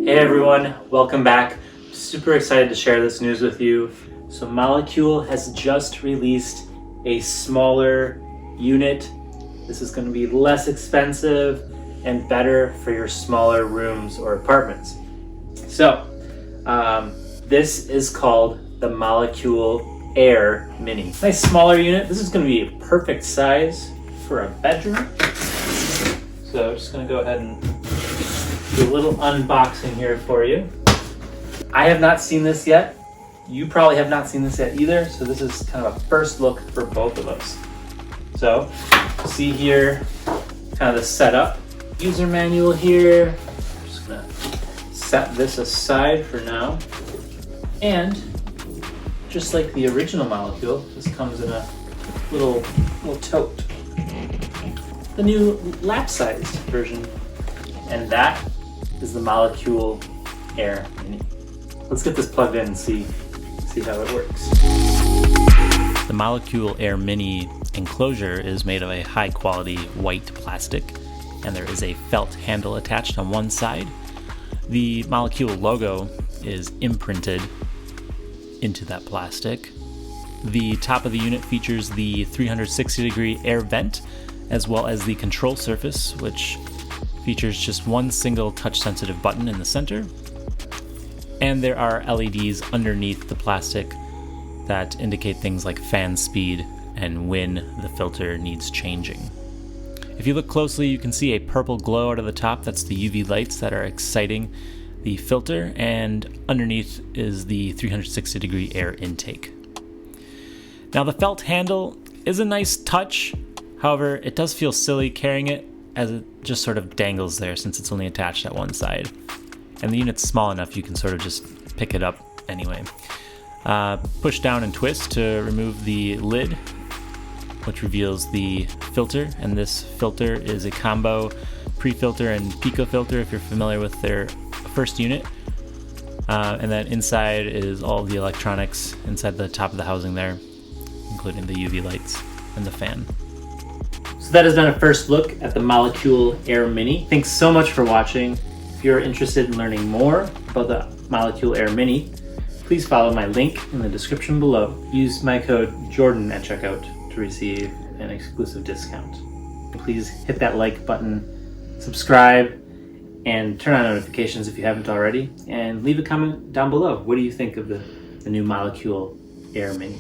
Hey everyone, welcome back. Super excited to share this news with you. So Molekule has just released a smaller unit. This is going to be less expensive and better for your smaller rooms or apartments. So this is called the Molekule Air Mini. Nice smaller unit. This is going to be a perfect size for a bedroom. So just going to go ahead and do a little unboxing here for you. I have not seen this yet. You probably have not seen this yet either. So this is kind of a first look for both of us. So see here, kind of the setup. User manual here. I'm just gonna set this aside for now. And just like the original Molekule, this comes in a little tote. The new lap-sized version. And that is the Molekule Air Mini. Let's get this plugged in and see how it works. The Molekule Air Mini enclosure is made of a high quality white plastic, and there is a felt handle attached on one side. The Molekule logo is imprinted into that plastic. The top of the unit features the 360-degree air vent, as well as the control surface, which features just one single touch-sensitive button in the center, and there are LEDs underneath the plastic that indicate things like fan speed and when the filter needs changing. If you look closely, you can see a purple glow out of the top. That's the UV lights that are exciting the filter, and underneath is the 360-degree air intake. Now, the felt handle is a nice touch. However, it does feel silly carrying it, as it just sort of dangles there since it's only attached at one side. And the unit's small enough you can sort of just pick it up anyway. Push down and twist to remove the lid, which reveals the filter. And this filter is a combo pre-filter and pico filter if you're familiar with their first unit. And then inside is all the electronics inside the top of the housing there, including the UV lights and the fan. So that has been a first look at the Molekule Air Mini. Thanks so much for watching. If you're interested in learning more about the Molekule Air Mini, please follow my link in the description below. Use my code Jordan at checkout to receive an exclusive discount. Please hit that like button, subscribe, and turn on notifications if you haven't already, and leave a comment down below. What do you think of the new Molekule Air Mini?